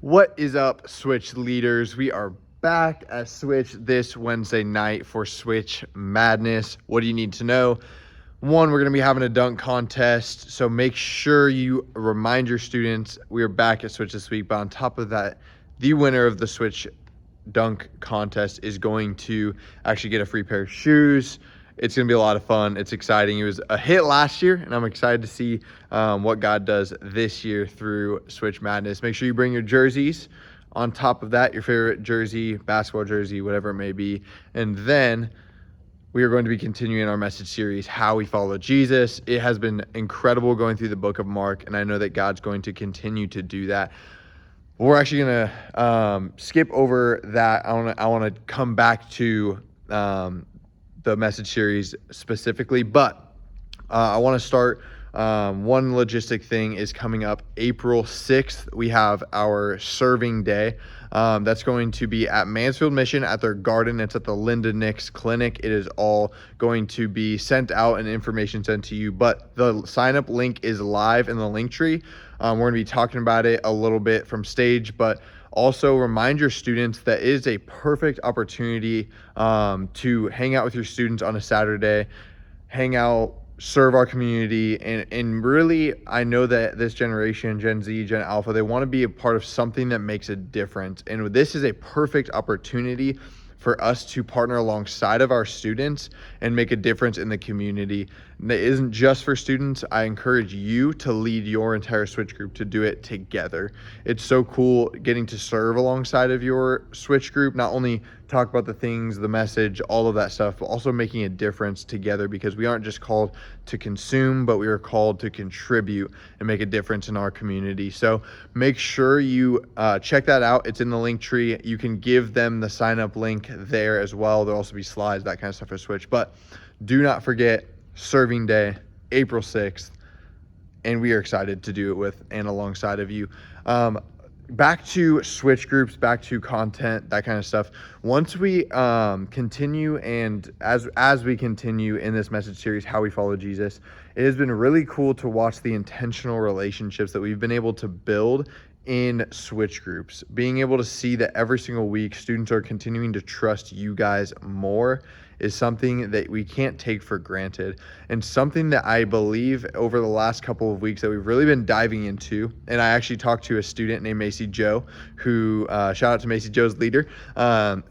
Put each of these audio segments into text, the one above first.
What is up, Switch leaders? We are back at Switch this Wednesday night for Switch Madness. What do you need to know? One, we're going to be having a dunk contest, so make sure you remind your students we are back at Switch this week. But on top of that, the winner of the Switch dunk contest is going to actually get a free pair of shoes. It's going to be a lot of fun. It's exciting. It was a hit last year, and I'm excited to see what God does this year through Switch Madness. Make sure you bring your jerseys. On top of that, your favorite jersey, basketball jersey, whatever it may be. And then we are going to be continuing our message series, How We Follow Jesus. It has been incredible going through the book of Mark, and I know that God's going to continue to do that. We're actually going to skip over that. I want to come back to the message series specifically, but I want to start. One logistic thing is coming up April 6th. We have our serving day. That's going to be at Mansfield Mission at their garden. It's at the Linda Nix Clinic. It is all going to be sent out and information sent to you, but the sign up link is live in the link tree. We're going to be talking about it a little bit from stage, but also remind your students that it is a perfect opportunity to hang out with your students on a Saturday, hang out, serve our community, and really, I know that this generation, Gen Z, Gen Alpha, they want to be a part of something that makes a difference. And this is a perfect opportunity for us to partner alongside of our students and make a difference in the community. And that isn't just for students. I encourage you to lead your entire Switch group to do it together. It's so cool getting to serve alongside of your Switch group, not only talk about the things, the message, all of that stuff, but also making a difference together, because we aren't just called to consume, but we are called to contribute and make a difference in our community. So make sure you check that out. It's in the link tree. You can give them the sign up link there as well. There'll also be slides, that kind of stuff for Switch. But do not forget Serving Day, April 6th, and we are excited to do it with and alongside of you. Back to Switch groups, back to content, that kind of stuff. Once we continue, and as we continue in this message series, How We Follow Jesus, it has been really cool to watch the intentional relationships that we've been able to build in Switch groups. Being able to see that every single week students are continuing to trust you guys more is something that we can't take for granted, and something that I believe over the last couple of weeks that we've really been diving into. And I actually talked to a student named Macy Joe, who shout out to Macy Joe's leader,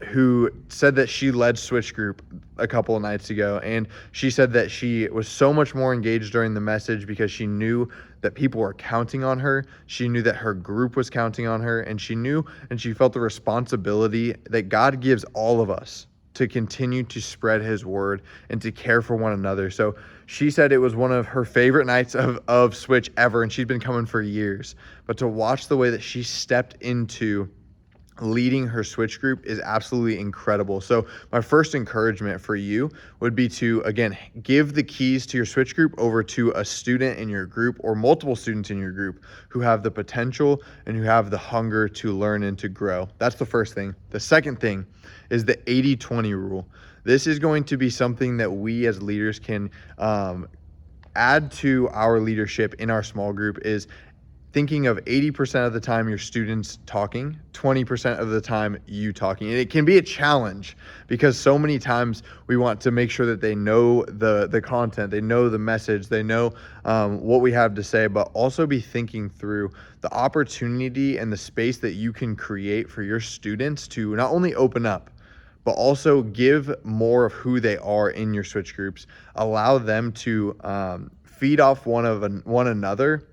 who said that she led Switch group a couple of nights ago, and she said that she was so much more engaged during the message because she knew that people were counting on her. She knew that her group was counting on her, and she knew and she felt the responsibility that God gives all of us to continue to spread his word and to care for one another. So she said it was one of her favorite nights of Switch ever, and she'd been coming for years. But to watch the way that she stepped into leading her Switch group is absolutely incredible. So my first encouragement for you would be to, again, give the keys to your Switch group over to a student in your group or multiple students in your group who have the potential and who have the hunger to learn and to grow. That's the first thing. The second thing is the 80-20 rule. This is going to be something that we as leaders can add to our leadership in our small group, is thinking of 80% of the time your students talking, 20% of the time you talking. And it can be a challenge because so many times we want to make sure that they know the content, they know the message, they know what we have to say, but also be thinking through the opportunity and the space that you can create for your students to not only open up, but also give more of who they are in your Switch groups. Allow them to feed off one another.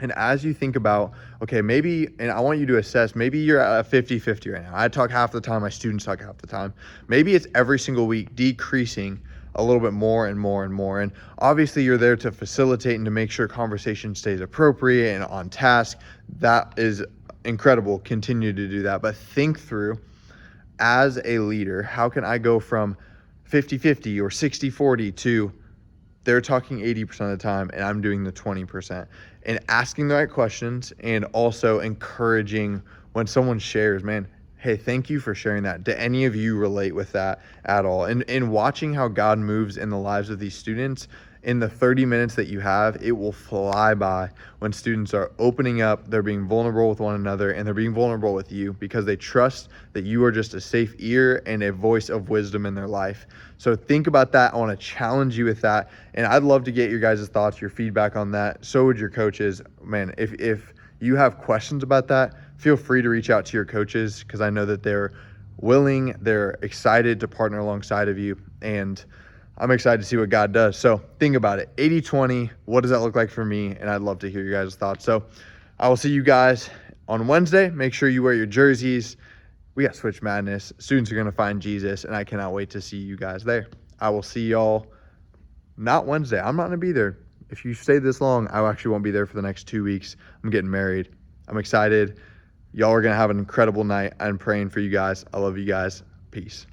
And as you think about, okay, maybe, and I want you to assess, maybe you're at a 50-50 right now. I talk half the time, my students talk half the time. Maybe it's every single week decreasing a little bit more and more and more. And obviously you're there to facilitate and to make sure conversation stays appropriate and on task. That is incredible. Continue to do that. But think through, as a leader, how can I go from 50-50 or 60-40 to they're talking 80% of the time and I'm doing the 20%, and asking the right questions, and also encouraging when someone shares, man, hey, thank you for sharing that. Do any of you relate with that at all? And watching how God moves in the lives of these students in the 30 minutes that you have, it will fly by when students are opening up, they're being vulnerable with one another, and they're being vulnerable with you because they trust that you are just a safe ear and a voice of wisdom in their life. So think about that. I want to challenge you with that. And I'd love to get your guys' thoughts, your feedback on that. So would your coaches. Man, if you have questions about that, feel free to reach out to your coaches, because I know that they're willing, they're excited to partner alongside of you, and I'm excited to see what God does. So think about it. 80-20, what does that look like for me? And I'd love to hear your guys' thoughts. So I will see you guys on Wednesday. Make sure you wear your jerseys. We got Switch Madness. Students are going to find Jesus, and I cannot wait to see you guys there. I will see y'all not Wednesday. I'm not going to be there. If you stay this long, I actually won't be there for the next 2 weeks. I'm getting married. I'm excited. Y'all are going to have an incredible night. I'm praying for you guys. I love you guys. Peace.